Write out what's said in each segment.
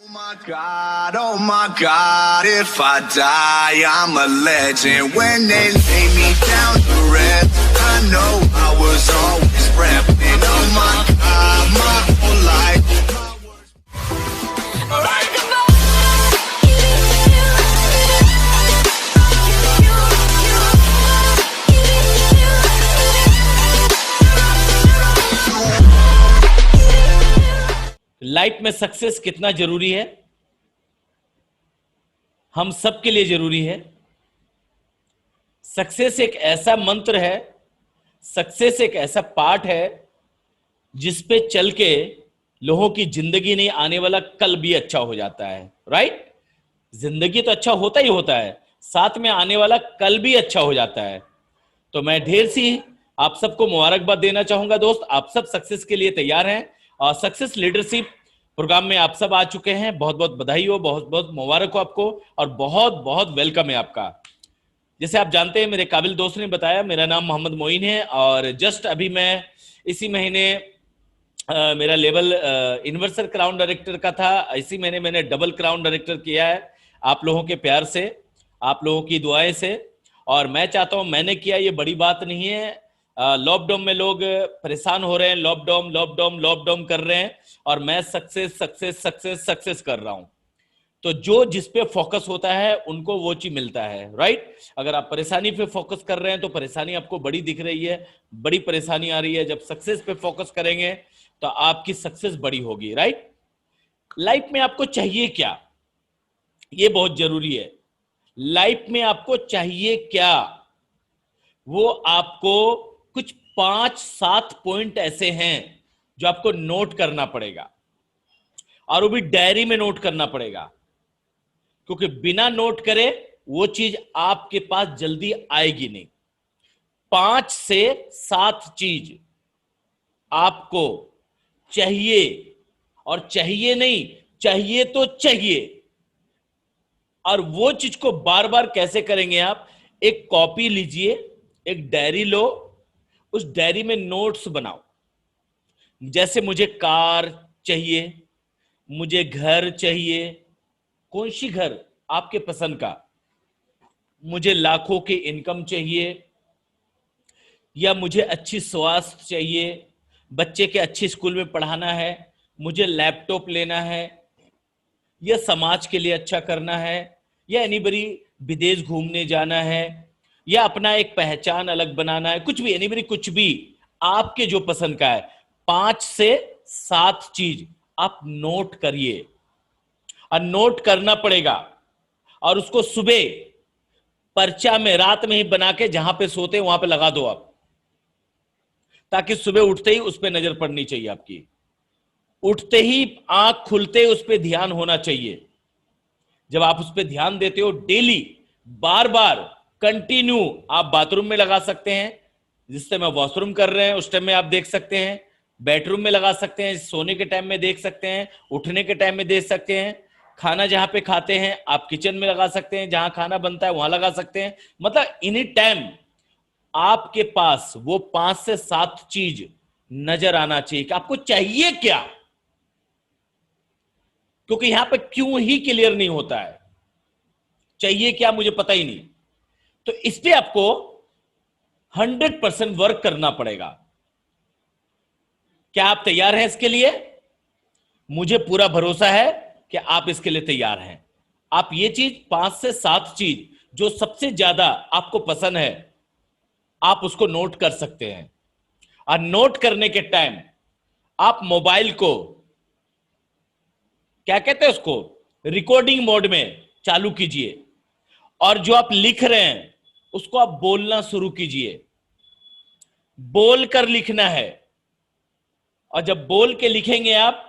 Oh my God, if I die, I'm a legend. When they lay me down to rest, I know I was always repping. Oh my God, my whole life. Life में success कितना जरूरी है? हम सब के लिए जरूरी है। सक्सेस एक ऐसा मंत्र है, सक्सेस एक ऐसा पार्ट है जिस पे चल के लोगों की जिंदगी नहीं, आने वाला कल भी अच्छा हो जाता है। राइट? जिंदगी तो अच्छा होता ही होता है, साथ में आने वाला कल भी अच्छा हो जाता है। तो मैं ढेर सी आप सबको मुबारकबाद देना चाहूंगा। दोस्त, आप सब सक्सेस के लिए तैयार हैं और सक्सेस लीडरशिप प्रोग्राम में आप सब आ चुके हैं। बहुत बहुत बधाई हो, बहुत बहुत मुबारक हो आपको और बहुत बहुत वेलकम है आपका। जैसे आप जानते हैं, मेरे काबिल दोस्त ने बताया, मेरा नाम मोहम्मद मोइन है और जस्ट अभी मैं इसी महीने मेरा लेवल यूनिवर्सल क्राउन डायरेक्टर का था। इसी महीने मैंने डबल क्राउन डायरेक्टर किया है, आप लोगों के प्यार से, आप लोगों की दुआएं से। और मैं चाहता हूं, मैंने किया ये बड़ी बात नहीं है। लॉकडाउन में लोग परेशान हो रहे हैं, लॉकडाउन लॉकडाउन लॉकडाउन कर रहे हैं और मैं सक्सेस सक्सेस सक्सेस सक्सेस कर रहा हूं। तो जो जिस पे फोकस होता है उनको वो चीज मिलता है। राइट? अगर आप परेशानी पे फोकस कर रहे हैं तो परेशानी आपको बड़ी दिख रही है, बड़ी परेशानी आ रही है। जब सक्सेस पे फोकस करेंगे तो आपकी सक्सेस बड़ी होगी। राइट? लाइफ में आपको चाहिए क्या, ये बहुत जरूरी है। लाइफ में आपको चाहिए क्या, वो आपको कुछ 5-7 पॉइंट ऐसे हैं जो आपको नोट करना पड़ेगा और वो भी डायरी में नोट करना पड़ेगा, क्योंकि बिना नोट करे वो चीज आपके पास जल्दी आएगी नहीं। 5 से 7 चीज आपको चाहिए, और चाहिए नहीं, चाहिए तो चाहिए। और वो चीज को बार बार कैसे करेंगे आप? एक कॉपी लीजिए, एक डायरी लो, उस डायरी में नोट्स बनाओ। जैसे मुझे कार चाहिए, मुझे घर चाहिए, कौन सी घर आपके पसंद का, मुझे लाखों की इनकम चाहिए, या मुझे अच्छी स्वास्थ्य चाहिए, बच्चे के अच्छी स्कूल में पढ़ाना है, मुझे लैपटॉप लेना है, या समाज के लिए अच्छा करना है, या एनीबडी विदेश घूमने जाना है, या अपना एक पहचान अलग बनाना है, कुछ भी, एनीबडी कुछ भी आपके जो पसंद का है। 5 से 7 चीज आप नोट करिए और नोट करना पड़ेगा। और उसको सुबह पर्चा में रात में ही बना के जहां पे सोते वहां पे लगा दो आप, ताकि सुबह उठते ही उस पर नजर पड़नी चाहिए आपकी। उठते ही आंख खुलते उस पर ध्यान होना चाहिए। जब आप उस पर ध्यान देते हो डेली, बार बार कंटिन्यू, आप बाथरूम में लगा सकते हैं, जिस टाइम आप वॉशरूम कर रहे हैं उस टाइम में आप देख सकते हैं, बेडरूम में लगा सकते हैं, सोने के टाइम में देख सकते हैं, उठने के टाइम में देख सकते हैं, खाना जहां पे खाते हैं आप किचन में लगा सकते हैं, जहां खाना बनता है वहां लगा सकते हैं। मतलब एनी टाइम आपके पास वो 5 से 7 चीज नजर आना चाहिए कि आपको चाहिए क्या, क्योंकि यहां पे क्यों ही क्लियर नहीं होता है। चाहिए क्या मुझे पता ही नहीं, तो इस पे आपको 100% वर्क करना पड़ेगा। क्या आप तैयार हैं इसके लिए? मुझे पूरा भरोसा है कि आप इसके लिए तैयार हैं। आप ये चीज 5 से 7 चीज जो सबसे ज्यादा आपको पसंद है, आप उसको नोट कर सकते हैं। और नोट करने के टाइम आप मोबाइल को, क्या कहते हैं उसको, रिकॉर्डिंग मोड में चालू कीजिए, और जो आप लिख रहे हैं उसको आप बोलना शुरू कीजिए। बोलकर लिखना है, और जब बोल के लिखेंगे आप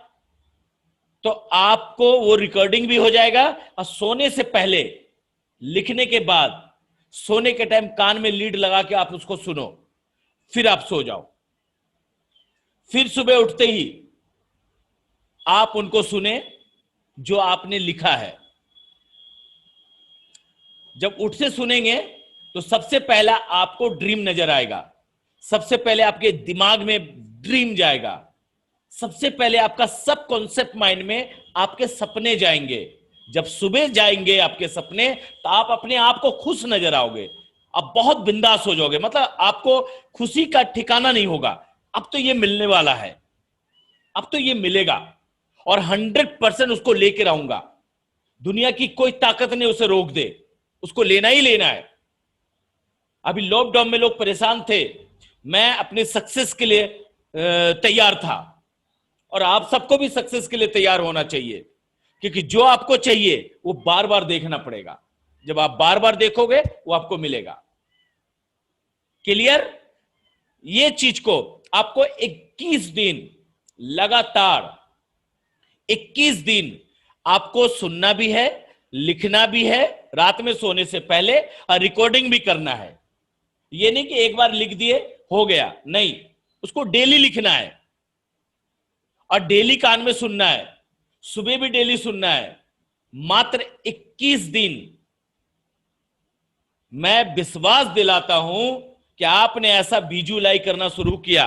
तो आपको वो रिकॉर्डिंग भी हो जाएगा, और सोने से पहले, लिखने के बाद, सोने के टाइम कान में लीड लगा के आप उसको सुनो, फिर आप सो जाओ। फिर सुबह उठते ही आप उनको सुने जो आपने लिखा है। जब उठ से सुनेंगे तो सबसे पहला आपको ड्रीम नजर आएगा, सबसे पहले आपके दिमाग में ड्रीम जाएगा, सबसे पहले आपका सब कॉन्सेप्ट माइंड में आपके सपने जाएंगे। जब सुबह जाएंगे आपके सपने, तो आप अपने आप को खुश नजर आओगे, आप बहुत बिंदास हो जाओगे, मतलब आपको खुशी का ठिकाना नहीं होगा। अब तो ये मिलने वाला है, अब तो ये मिलेगा और 100% उसको लेकर आऊंगा। दुनिया की कोई ताकत नहीं उसे रोक दे, उसको लेना ही लेना है। अभी लॉकडाउन में लोग परेशान थे, मैं अपने सक्सेस के लिए तैयार था, और आप सबको भी सक्सेस के लिए तैयार होना चाहिए, क्योंकि जो आपको चाहिए वो बार बार देखना पड़ेगा। जब आप बार बार देखोगे वो आपको मिलेगा। क्लियर? ये चीज को आपको 21 दिन लगातार 21 दिन आपको सुनना भी है, लिखना भी है रात में सोने से पहले, और रिकॉर्डिंग भी करना है। ये नहीं कि एक बार लिख दिए हो गया, नहीं, उसको डेली लिखना है और डेली कान में सुनना है, सुबह भी डेली सुनना है। मात्र 21 दिन। मैं विश्वास दिलाता हूं कि आपने ऐसा विजुअलाइज करना शुरू किया,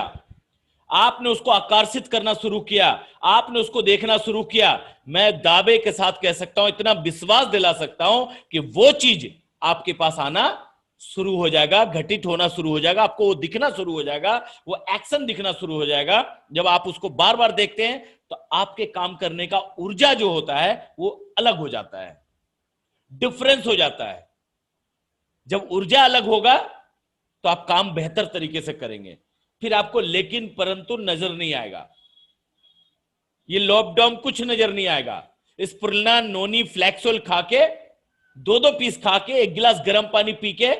आपने उसको आकर्षित करना शुरू किया, आपने उसको देखना शुरू किया, मैं दावे के साथ कह सकता हूं, इतना विश्वास दिला सकता हूं कि वो चीज आपके पास आना शुरू हो जाएगा, घटित होना शुरू हो जाएगा, आपको वो दिखना शुरू हो जाएगा, वो एक्शन दिखना शुरू हो जाएगा। जब आप उसको बार बार देखते हैं तो आपके काम करने का ऊर्जा जो होता है वो अलग हो जाता है, डिफरेंस हो जाता है। जब ऊर्जा अलग होगा तो आप काम बेहतर तरीके से करेंगे, फिर आपको लेकिन परंतु नजर नहीं आएगा। ये लॉकडाउन कुछ नजर नहीं आएगा। स्पिरुलिना, नोनी, फ्लैक्सोल खा के 2-2 पीस खा के, 1 गिलास गर्म पानी पी के,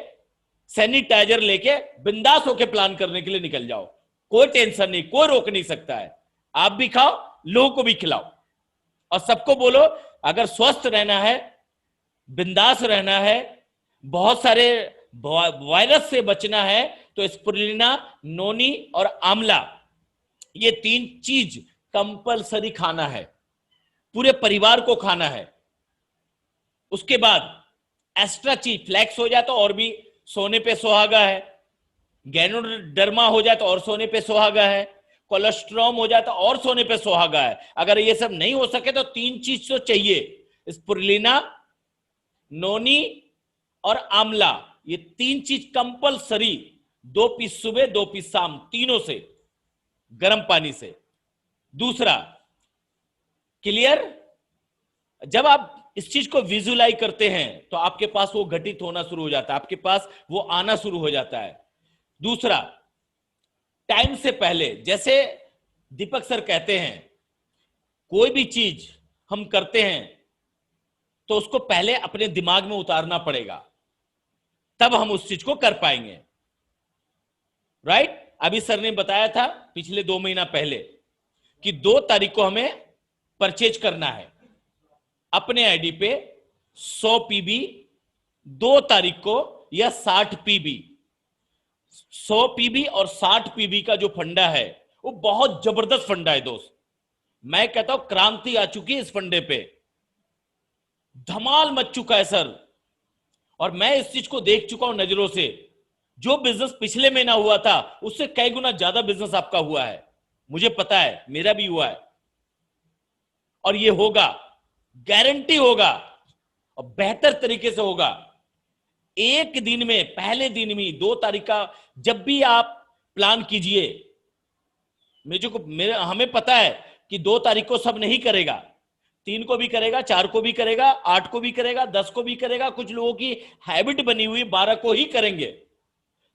सैनिटाइजर लेके बिंदास होके प्लान करने के लिए निकल जाओ। कोई टेंशन नहीं, कोई रोक नहीं सकता है। आप भी खाओ, लोगों को भी खिलाओ, और सबको बोलो अगर स्वस्थ रहना है, बिंदास रहना है, बहुत सारे वायरस से बचना है, तो स्पिरुलिना, नोनी और आंवला, ये 3 चीज कंपलसरी खाना है, पूरे परिवार को खाना है। उसके बाद एक्स्ट्रा चीज, फ्लैक्स हो जाए तो और भी सोने पे सुहागा है, गैनोडर्मा हो जाए तो और सोने पे सुहागा है, कोलेस्ट्रॉम हो जाए तो और सोने पे सुहागा है। अगर ये सब नहीं हो सके तो 3 चीज तो चाहिए, स्पिरुलिना, नोनी और आंवला, ये 3 चीज कंपलसरी। 2 पीस सुबह, 2 पीस शाम, तीनों से गर्म पानी से। दूसरा, क्लियर? जब आप इस चीज को विजुअलाइज करते हैं तो आपके पास वो घटित होना शुरू हो जाता है, आपके पास वो आना शुरू हो जाता है। दूसरा, टाइम से पहले, जैसे दीपक सर कहते हैं, कोई भी चीज हम करते हैं तो उसको पहले अपने दिमाग में उतारना पड़ेगा, तब हम उस चीज को कर पाएंगे। राइट? अभी सर ने बताया था पिछले 2 महीना पहले कि 2 तारीख को हमें परचेज करना है अपने आईडी पे 100 पीबी, 2 तारीख को या 60 पीबी। 100 पीबी और 60 पीबी का जो फंडा है वो बहुत जबरदस्त फंडा है दोस्त। मैं कहता हूं क्रांति आ चुकी है इस फंडे पे, धमाल मच चुका है सर। और मैं इस चीज को देख चुका हूं नजरों से, जो बिजनेस पिछले महीना हुआ था उससे कई गुना ज्यादा बिजनेस आपका हुआ है, मुझे पता है, मेरा भी हुआ है, और ये होगा, गारंटी होगा, और बेहतर तरीके से होगा। एक दिन में, पहले दिन में 2 तारीख का जब भी आप प्लान कीजिए, हमें पता है कि 2 तारीख को सब नहीं करेगा, 3 को भी करेगा, 4 को भी करेगा, 8 को भी करेगा, 10 को भी करेगा, कुछ लोगों की हैबिट बनी हुई 12 को ही करेंगे।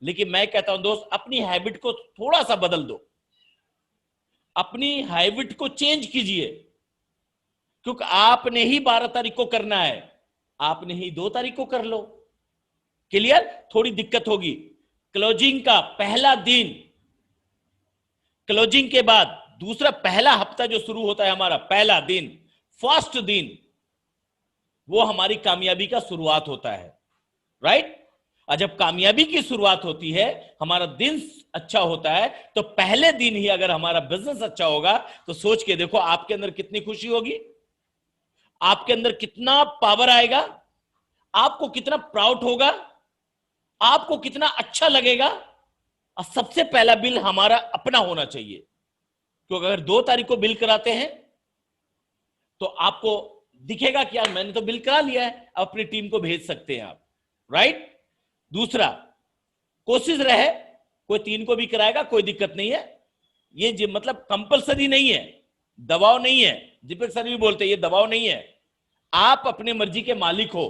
लेकिन मैं कहता हूं दोस्त, अपनी हैबिट को थोड़ा सा बदल दो, अपनी हैबिट को चेंज कीजिए, क्योंकि आपने ही 12 तारीख को करना है, आपने ही 2 तारीख को कर लो। क्लियर? थोड़ी दिक्कत होगी। क्लोजिंग का पहला दिन, क्लोजिंग के बाद दूसरा पहला हफ्ता जो शुरू होता है हमारा, पहला दिन, फर्स्ट दिन, वो हमारी कामयाबी का शुरुआत होता है। राइट? और जब कामयाबी की शुरुआत होती है, हमारा दिन अच्छा होता है, तो पहले दिन ही अगर हमारा बिजनेस अच्छा होगा तो सोच के देखो आपके अंदर कितनी खुशी होगी, आपके अंदर कितना पावर आएगा, आपको कितना प्राउड होगा, आपको कितना अच्छा लगेगा। और सबसे पहला बिल हमारा अपना होना चाहिए। क्योंकि अगर 2 तारीख को बिल कराते हैं तो आपको दिखेगा कि यार मैंने तो बिल करा लिया है, अपनी टीम को भेज सकते हैं आप, राइट। दूसरा, कोशिश रहे कोई 3 को भी कराएगा, कोई दिक्कत नहीं है। ये मतलब कंपलसरी नहीं है, दबाव नहीं है। दीपक सर भी बोलते हैं ये दबाव नहीं है, आप अपने मर्जी के मालिक हो।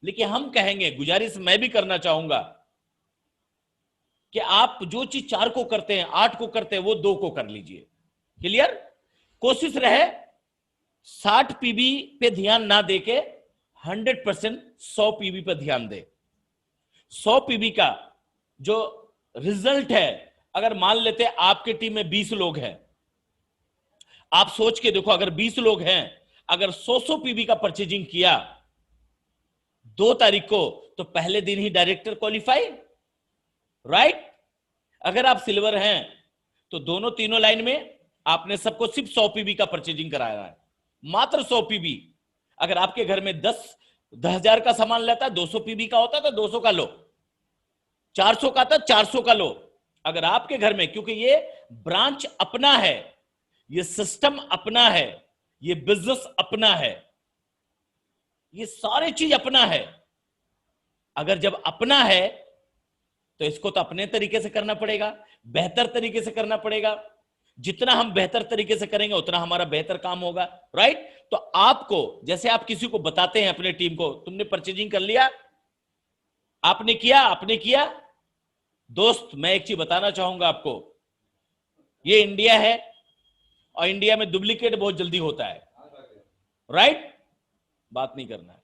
लेकिन हम कहेंगे, गुजारिश मैं भी करना चाहूंगा कि आप जो चीज 4 को करते हैं, 8 को करते हैं, वो 2 को कर लीजिए। क्लियर? कोशिश रहे 60 पीबी पे ध्यान ना देके 100% 100 पीबी पे ध्यान दे। 100 पीबी का जो रिजल्ट है, अगर मान लेते हैं आपके टीम में 20 लोग हैं, आप सोच के देखो, अगर 20 लोग हैं, अगर 100 पीबी का परचेजिंग किया 2 तारीख को, तो पहले दिन ही डायरेक्टर क्वालिफाई, राइट। अगर आप सिल्वर हैं तो दोनों तीनों लाइन में आपने सबको सिर्फ 100 पीबी का परचेजिंग कराया है, मात्र 100 पीबी। अगर आपके घर में 10,000 का सामान लेता है, 200 पीबी का होता तो 200 का लो, 400 का था 400 का लो। अगर आपके घर में, क्योंकि ये ब्रांच अपना है, ये सिस्टम अपना है, ये बिजनेस अपना है, ये सारी चीज अपना है। अगर जब अपना है तो इसको तो अपने तरीके से करना पड़ेगा, बेहतर तरीके से करना पड़ेगा। जितना हम बेहतर तरीके से करेंगे उतना हमारा बेहतर काम होगा, राइट। तो आपको, जैसे आप किसी को बताते हैं अपने टीम को, तुमने परचेजिंग कर लिया, आपने किया। दोस्त, मैं एक चीज बताना चाहूंगा आपको, ये इंडिया है और इंडिया में डुप्लीकेट बहुत जल्दी होता है, राइट। बात नहीं करना है,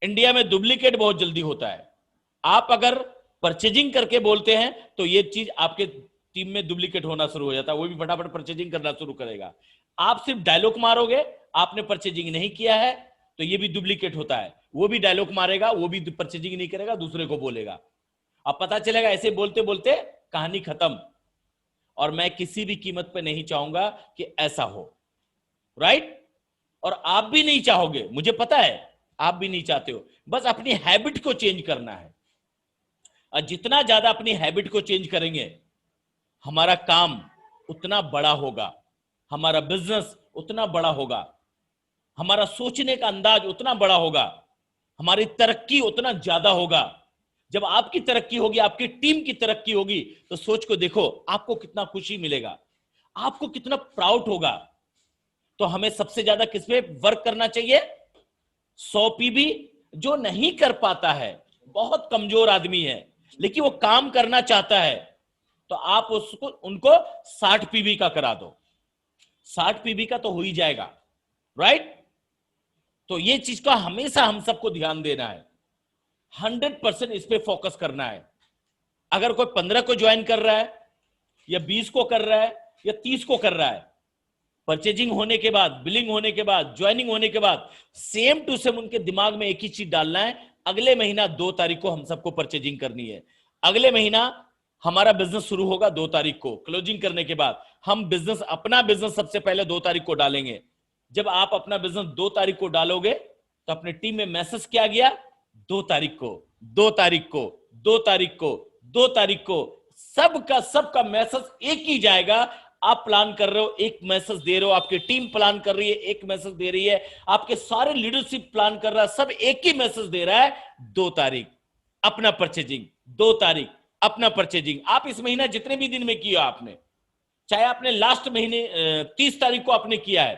इंडिया में डुप्लीकेट बहुत जल्दी होता है। आप अगर परचेजिंग करके बोलते हैं तो ये चीज आपके टीम में डुप्लीकेट होना शुरू हो जाता है, वो भी फटाफट परचेजिंग करना शुरू करेगा। आप सिर्फ डायलॉग मारोगे, आपने परचेजिंग नहीं किया है, तो ये भी डुप्लीकेट होता है। वो भी डायलॉग मारेगा, वो भी परचेजिंग नहीं करेगा, दूसरे को बोलेगा। अब पता चलेगा ऐसे बोलते बोलते कहानी खत्म। और मैं किसी भी कीमत पे नहीं चाहूंगा कि ऐसा हो, राइट। और आप भी नहीं चाहोगे, मुझे पता है आप भी नहीं चाहते हो। बस अपनी हैबिट को चेंज करना है, और जितना ज्यादा अपनी हैबिट को चेंज करेंगे, हमारा काम उतना बड़ा होगा, हमारा बिजनेस उतना बड़ा होगा, हमारा सोचने का अंदाज उतना बड़ा होगा, हमारी तरक्की उतना ज्यादा होगा। जब आपकी तरक्की होगी, आपकी टीम की तरक्की होगी, तो सोच को देखो आपको कितना खुशी मिलेगा, आपको कितना प्राउड होगा। तो हमें सबसे ज्यादा किस पे वर्क करना चाहिए? 100 पीबी जो नहीं कर पाता है, बहुत कमजोर आदमी है, लेकिन वो काम करना चाहता है, तो आप उनको 60 पीबी का करा दो। 60 पीबी का तो हो ही जाएगा, राइट। तो ये चीज का हमेशा हम सबको ध्यान देना है, 100% इस पे फोकस करना है। अगर कोई 15 को ज्वाइन कर रहा है, या 20 को कर रहा है, या 30 को कर रहा है, परचेजिंग होने के बाद, बिलिंग होने के बाद, ज्वाइनिंग होने के बाद, सेम टू सेम उनके दिमाग में एक ही चीज डालना है, अगले महीना 2 तारीख को हम सबको परचेजिंग करनी है। अगले महीना हमारा बिजनेस शुरू होगा 2 तारीख को, क्लोजिंग करने के बाद हम बिजनेस, अपना बिजनेस सबसे पहले 2 तारीख को डालेंगे। जब आप अपना बिजनेस 2 तारीख को डालोगे, तो अपने टीम में मैसेज क्या गया? 2 तारीख को, 2 तारीख को, 2 तारीख को, 2 तारीख को, सबका मैसेज एक ही जाएगा। आप प्लान कर रहे हो, एक मैसेज दे रहे हो, आपकी टीम प्लान कर रही है, एक मैसेज दे रही है, आपके सारे लीडरशिप प्लान कर रहा है, सब एक ही मैसेज दे रहा है, 2 तारीख अपना परचेजिंग, 2 तारीख अपना परचेजिंग। आप इस महीना जितने भी दिन में किया आपने, चाहे आपने लास्ट महीने 30 तारीख को आपने किया है,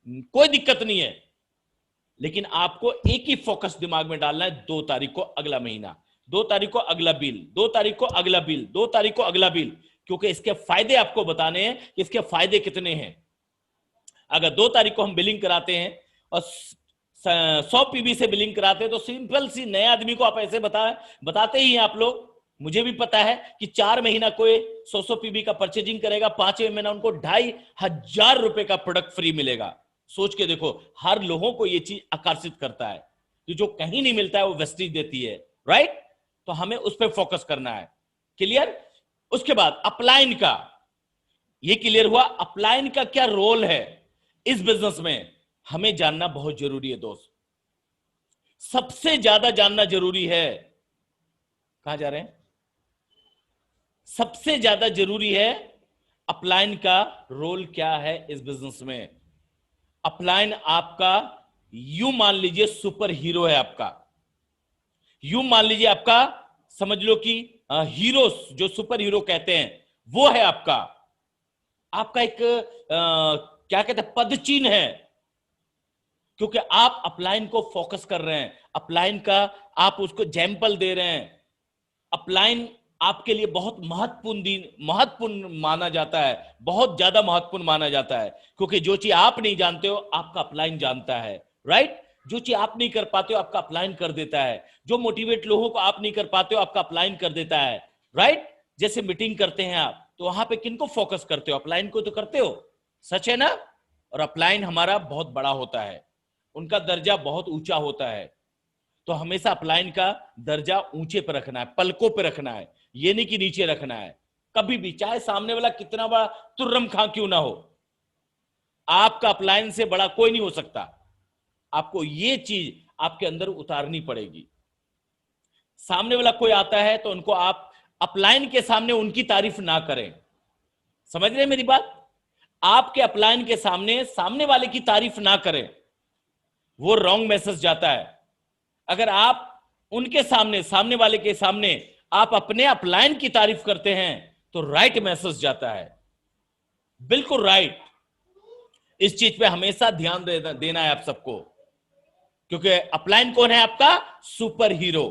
कोई दिक्कत नहीं है, लेकिन आपको एक ही फोकस दिमाग में डालना है, 2 तारीख को अगला महीना, 2 तारीख को अगला बिल, 2 तारीख को अगला बिल, 2 तारीख को अगला बिल। क्योंकि इसके फायदे आपको बताने हैं कि इसके फायदे कितने हैं। अगर 2 तारीख को हम बिलिंग कराते हैं और 100 पीबी से बिलिंग कराते हैं, तो सिंपल सी नए आदमी को आप ऐसे बताते ही हैं आप लोग। मुझे भी पता है कि 4 महीना कोई 100 पीबी का परचेजिंग करेगा, 5वें महीना उनको 2,500 रुपए का प्रोडक्ट फ्री मिलेगा। सोच के देखो, हर लोगों को यह चीज आकर्षित करता है कि जो कहीं नहीं मिलता है वो वेस्टेज देती है, राइट। तो हमें उस पर फोकस करना है, क्लियर। उसके बाद अपलाइन का, ये क्लियर हुआ, अपलाइन का क्या रोल है इस बिजनेस में, हमें जानना बहुत जरूरी है दोस्त। सबसे ज्यादा जानना जरूरी है। कहां जा रहे हैं? सबसे ज्यादा जरूरी है अपलाइन का रोल क्या है इस बिजनेस में? अपलाइन आपका, यूं मान लीजिए सुपर हीरो है आपका, यूं मान लीजिए आपका, समझ लो कि हीरो, जो सुपर हीरो कहते हैं वो है आपका। आपका एक क्या कहते हैं, पदचिन्ह है, क्योंकि आप अपलाइन को फोकस कर रहे हैं, अपलाइन का आप उसको एग्जाम्पल दे रहे हैं। अपलाइन आपके लिए बहुत महत्वपूर्ण माना जाता है, बहुत ज्यादा महत्वपूर्ण माना जाता है, क्योंकि जो चीज आप नहीं जानते हो आपका अपलाइन जानता है, राइट? जो चीज आप नहीं कर पाते हो आपका अपलाइन कर देता है, जो मोटिवेट लोगों को आप नहीं कर पाते हो आपका अपलाइन कर देता है, राइट? जैसे मीटिंग करते हैं आप, तो वहां पे किनको फोकस करते हो? अपलाइन को तो करते हो, सच है ना? और अपलाइन हमारा बहुत बड़ा होता है, उनका दर्जा बहुत ऊंचा होता है, तो हमेशा अपलाइन का दर्जा ऊंचे पर रखना है, पलकों पर रखना है, ये नहीं कि नीचे रखना है कभी भी, चाहे सामने वाला कितना बड़ा तुर्रम खां क्यों ना हो, आपका अपलाइन से बड़ा कोई नहीं हो सकता। आपको ये चीज आपके अंदर उतारनी पड़ेगी। सामने वाला कोई आता है तो उनको आप अपलाइन के सामने उनकी तारीफ ना करें, समझ रहे हैं मेरी बात? आपके अपलाइन के सामने सामने वाले की तारीफ ना करें, वो रॉन्ग मैसेज जाता है। अगर आप उनके सामने, सामने वाले के सामने आप अपने अपलाइन की तारीफ करते हैं तो राइट मैसेज जाता है, बिल्कुल राइट। इस चीज पे हमेशा ध्यान देना है आप सबको, क्योंकि अपलाइन कौन है? आपका सुपर हीरो,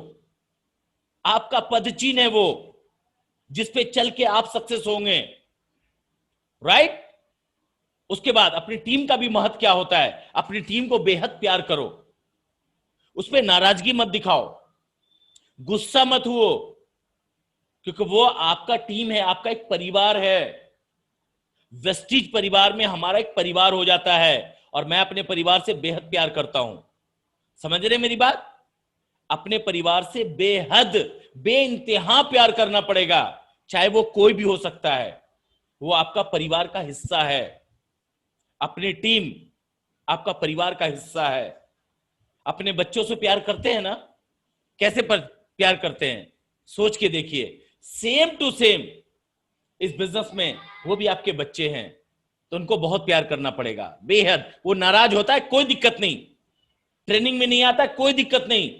आपका पदचिन्ह है वो, जिसपे चल के आप सक्सेस होंगे, राइट? उसके बाद अपनी टीम का भी महत्व क्या होता है? अपनी टीम को बेहद प्यार करो, उस पर नाराजगी मत दिखाओ, गुस्सा मत हुओ, क्योंकि वो आपका टीम है, आपका एक परिवार है। वेस्टीज परिवार में हमारा एक परिवार हो जाता है, और मैं अपने परिवार से बेहद प्यार करता हूं, समझ रहे मेरी बात? अपने परिवार से बेहद बेइंतहा प्यार करना पड़ेगा, चाहे वो कोई भी हो सकता है, वो आपका परिवार का हिस्सा है। अपनी टीम आपका परिवार का हिस्सा है। अपने बच्चों से प्यार करते हैं ना? कैसे प्यार करते हैं? सोच के देखिए, सेम टू सेम इस बिजनेस में वो भी आपके बच्चे हैं, तो उनको बहुत प्यार करना पड़ेगा, बेहद। वो नाराज होता है, कोई दिक्कत नहीं, ट्रेनिंग में नहीं आता, कोई दिक्कत नहीं,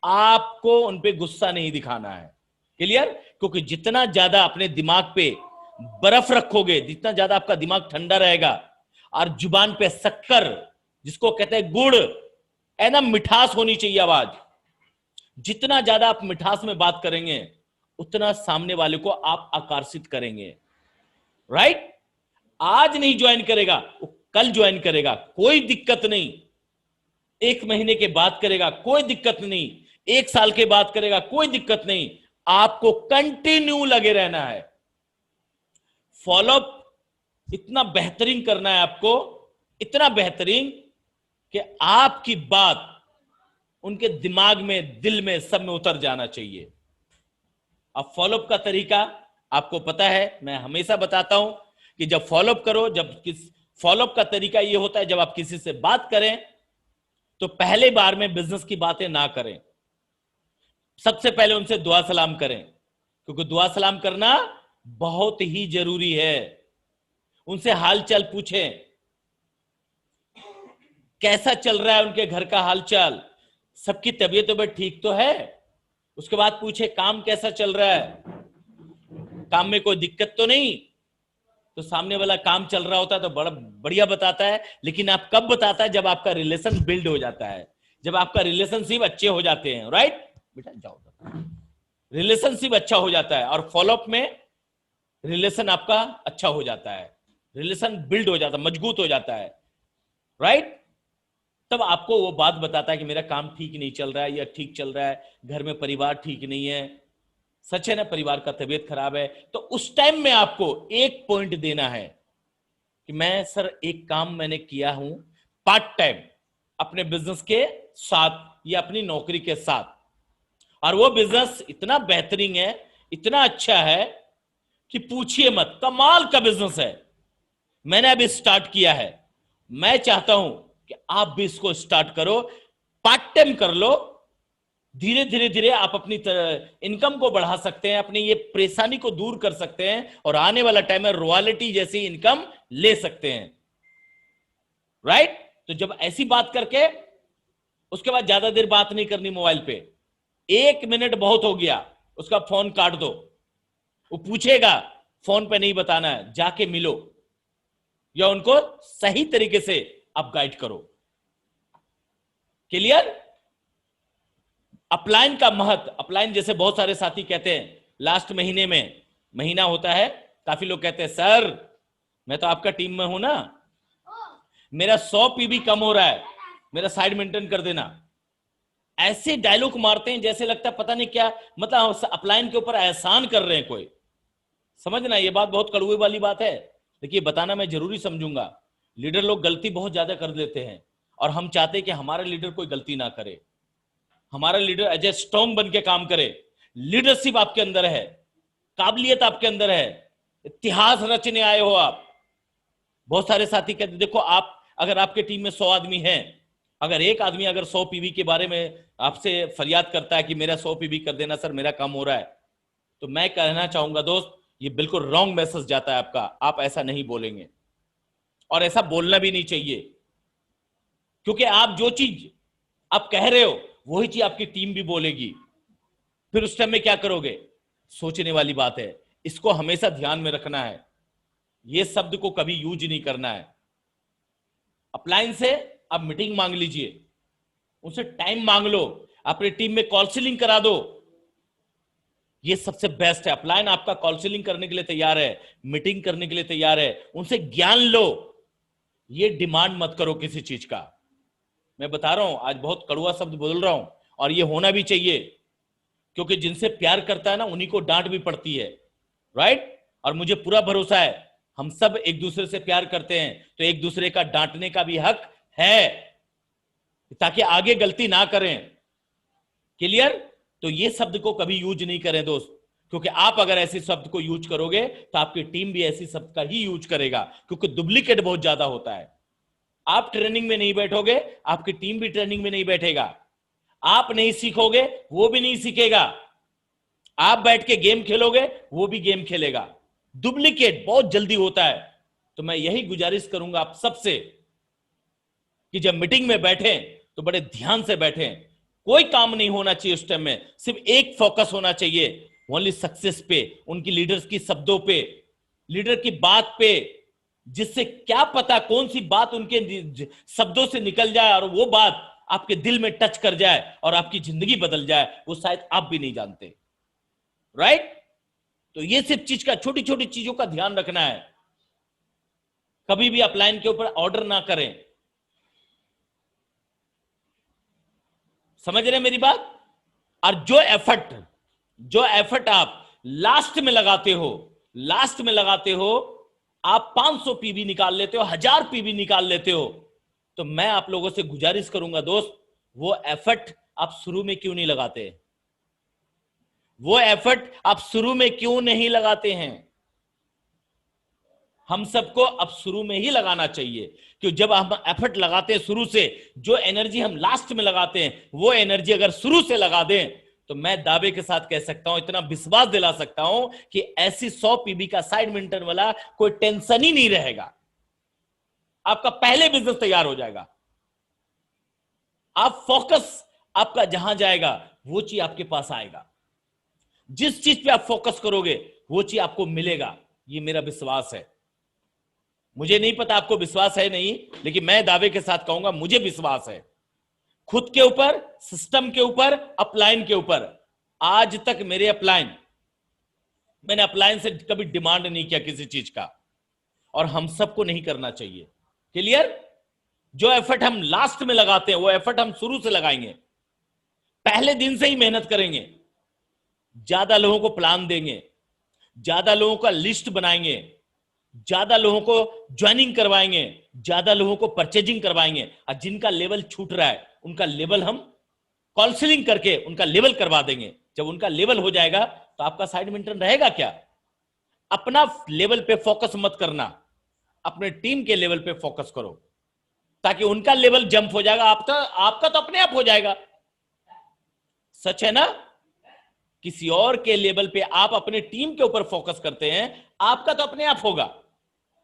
आपको उन पे गुस्सा नहीं दिखाना है, क्लियर? क्योंकि जितना ज्यादा अपने दिमाग पे बर्फ रखोगे, जितना ज्यादा आपका दिमाग ठंडा रहेगा, और जुबान पे शक्कर, जिसको कहते हैं गुड़, है ना, मिठास होनी चाहिए आवाज, जितना ज्यादा आप मिठास में बात करेंगे उतना सामने वाले को आप आकर्षित करेंगे, राइट? आज नहीं ज्वाइन करेगा वो कल ज्वाइन करेगा, कोई दिक्कत नहीं। 1 महीने के बाद करेगा, कोई दिक्कत नहीं। 1 साल के बाद करेगा, कोई दिक्कत नहीं। आपको कंटिन्यू लगे रहना है, फॉलोअप इतना बेहतरीन करना है आपको, इतना बेहतरीन कि आपकी बात उनके दिमाग में, दिल में, सब में उतर जाना चाहिए। अब फॉलोअप का तरीका आपको पता है, मैं हमेशा बताता हूं कि जब फॉलोअप करो, फॉलोअप का तरीका यह होता है, जब आप किसी से बात करें तो पहले बार में बिजनेस की बातें ना करें, सबसे पहले उनसे दुआ सलाम करें, क्योंकि दुआ सलाम करना बहुत ही जरूरी है। उनसे हालचाल पूछें, कैसा चल रहा है उनके घर का हालचाल, सबकी तबीयत ठीक तो है? उसके बाद पूछे काम कैसा चल रहा है, काम में कोई दिक्कत तो नहीं? तो सामने वाला काम चल रहा होता है तो बड़ा बढ़िया बताता है, लेकिन आप कब बताता है? जब आपका रिलेशन बिल्ड हो जाता है, जब आपका रिलेशनशिप अच्छे हो जाते हैं, राइट बेटा? जाओ, रिलेशनशिप अच्छा हो जाता है और फॉलोअप में रिलेशन आपका अच्छा हो जाता है, रिलेशन बिल्ड हो जाता है, मजबूत हो जाता है, राइट? तब आपको वो बात बताता है कि मेरा काम ठीक नहीं चल रहा है या ठीक चल रहा है, घर में परिवार ठीक नहीं है, सच है ना, परिवार का तबीयत खराब है। तो उस टाइम में आपको एक पॉइंट देना है कि मैं सर एक काम मैंने किया हूं पार्ट टाइम अपने बिजनेस के साथ या अपनी नौकरी के साथ, और वो बिजनेस इतना बेहतरीन है, इतना अच्छा है कि पूछिए मत, कमाल का बिजनेस है, मैंने अभी स्टार्ट किया है। मैं चाहता हूं कि आप भी इसको स्टार्ट करो, पार्ट टाइम कर लो, धीरे धीरे धीरे आप अपनी इनकम को बढ़ा सकते हैं, अपनी ये परेशानी को दूर कर सकते हैं और आने वाला टाइम में रॉयल्टी जैसी इनकम ले सकते हैं, राइट? तो जब ऐसी बात करके उसके बाद ज्यादा देर बात नहीं करनी मोबाइल पे, 1 मिनट बहुत हो गया, उसका फोन काट दो। वो पूछेगा, फोन पे नहीं बताना है, जाके मिलो या उनको सही तरीके से आप गाइड करो। क्लियर? अपलाइन का महत्व, अपलाइन जैसे बहुत सारे साथी कहते हैं लास्ट महीने में महीना होता है, काफी लोग कहते हैं सर मैं तो आपका टीम में हूं ना, मेरा 100 पीबी कम हो रहा है, मेरा साइड मेंटेन कर देना। ऐसे डायलॉग मारते हैं जैसे लगता है पता नहीं क्या, मतलब अपलाइन के ऊपर एहसान कर रहे हैं कोई। समझना, ये बात बहुत कड़वे वाली बात है, देखिए बताना मैं जरूरी समझूंगा। लीडर लोग गलती बहुत ज्यादा कर देते हैं और हम चाहते हैं कि हमारा लीडर कोई गलती ना करे, हमारा लीडर एज ए स्ट्रॉन्ग बन के काम करे। लीडरशिप आपके अंदर है, काबिलियत आपके अंदर है, इतिहास रचने आए हो आप। बहुत सारे साथी कहते देखो आप अगर आपके टीम में 100 आदमी हैं, अगर एक आदमी अगर 100 पीवी के बारे में आपसे फरियाद करता है कि मेरा 100 पीवी कर देना सर, मेरा कम हो रहा है, तो मैं कहना चाहूंगा दोस्त ये बिल्कुल रॉन्ग मैसेज जाता है आपका। आप ऐसा नहीं बोलेंगे और ऐसा बोलना भी नहीं चाहिए, क्योंकि आप जो चीज आप कह रहे हो वही चीज आपकी टीम भी बोलेगी, फिर उस टाइम में क्या करोगे? सोचने वाली बात है, इसको हमेशा ध्यान में रखना है, ये शब्द को कभी यूज नहीं करना है। अपलाइन से आप मीटिंग मांग लीजिए, उनसे टाइम मांग लो, अपनी टीम में काउंसलिंग करा दो, ये सबसे बेस्ट है। अपलाइन आपका काउंसलिंग करने के लिए तैयार है, मीटिंग करने के लिए तैयार है, उनसे ज्ञान लो, ये डिमांड मत करो किसी चीज का। मैं बता रहा हूं आज बहुत कड़वा शब्द बोल रहा हूं और ये होना भी चाहिए, क्योंकि जिनसे प्यार करता है ना उन्हीं को डांट भी पड़ती है, राइट? और मुझे पूरा भरोसा है हम सब एक दूसरे से प्यार करते हैं, तो एक दूसरे का डांटने का भी हक है, ताकि आगे गलती ना करें। क्लियर? तो ये शब्द को कभी यूज नहीं करें दोस्त, क्योंकि आप अगर ऐसे शब्द को यूज करोगे तो आपकी टीम भी ऐसी शब्द का ही यूज करेगा, क्योंकि डुप्लीकेट बहुत ज्यादा होता है। आप ट्रेनिंग में नहीं बैठोगे, आपकी टीम भी ट्रेनिंग में नहीं बैठेगा, आप नहीं सीखोगे वो भी नहीं सीखेगा, आप बैठ के गेम खेलोगे वो भी गेम खेलेगा। डुप्लीकेट बहुत जल्दी होता है। तो मैं यही गुजारिश करूंगा आप सबसे कि जब मीटिंग में बैठे तो बड़े ध्यान से बैठे, कोई काम नहीं होना चाहिए उस टाइम में, सिर्फ एक फोकस होना चाहिए, ओनली सक्सेस पे, उनकी लीडर्स की शब्दों पे, लीडर की बात पे, जिससे क्या पता कौन सी बात उनके शब्दों से निकल जाए और वो बात आपके दिल में टच कर जाए और आपकी जिंदगी बदल जाए, वो शायद आप भी नहीं जानते, राइट? तो ये सिर्फ चीज का, छोटी छोटी चीजों का ध्यान रखना है। कभी भी अपलाइन के ऊपर ऑर्डर ना करें। समझ रहे मेरी बात? और जो एफर्ट आप लास्ट में लगाते हो, आप 500 पीवी निकाल लेते हो, 1000 पीवी निकाल लेते हो, तो मैं आप लोगों से गुजारिश करूंगा दोस्त, वो एफर्ट आप शुरू में क्यों नहीं लगाते? वो एफर्ट आप शुरू में क्यों नहीं लगाते हैं? हम सबको अब शुरू में ही लगाना चाहिए, क्योंकि जब हम एफर्ट लगाते हैं शुरू से, जो एनर्जी हम लास्ट में लगाते हैं वो एनर्जी अगर शुरू से लगा दें तो मैं दावे के साथ कह सकता हूं, इतना विश्वास दिला सकता हूं कि ऐसी 100 पीबी का साइड मेंटेन वाला कोई टेंशन ही नहीं रहेगा। आपका पहले बिजनेस तैयार हो जाएगा। आप फोकस आपका जहां जाएगा वो चीज आपके पास आएगा, जिस चीज पे आप फोकस करोगे वो चीज आपको मिलेगा, ये मेरा विश्वास है। मुझे नहीं पता आपको विश्वास है नहीं, लेकिन मैं दावे के साथ कहूंगा मुझे विश्वास है, खुद के ऊपर, सिस्टम के ऊपर, अपलाइन के ऊपर। आज तक मेरे मैंने अपलाइन से कभी डिमांड नहीं किया किसी चीज का, और हम सबको नहीं करना चाहिए। क्लियर? जो एफर्ट हम लास्ट में लगाते हैं वो एफर्ट हम शुरू से लगाएंगे, पहले दिन से ही मेहनत करेंगे, ज्यादा लोगों को प्लान देंगे, ज्यादा लोगों का लिस्ट बनाएंगे, ज्यादा लोगों को ज्वाइनिंग करवाएंगे, ज्यादा लोगों को परचेजिंग करवाएंगे, और जिनका लेवल छूट रहा है उनका लेवल हम काउंसलिंग करके उनका लेवल करवा देंगे। जब उनका लेवल हो जाएगा तो आपका साइड मेंटेन रहेगा क्या? अपना लेवल पे फोकस मत करना, अपने टीम के लेवल पे फोकस करो, ताकि उनका लेवल जंप हो जाएगा, आपका तो अपने आप हो जाएगा। सच है ना? किसी और के लेवल पे आप अपने टीम के ऊपर फोकस करते हैं, आपका तो अपने आप होगा।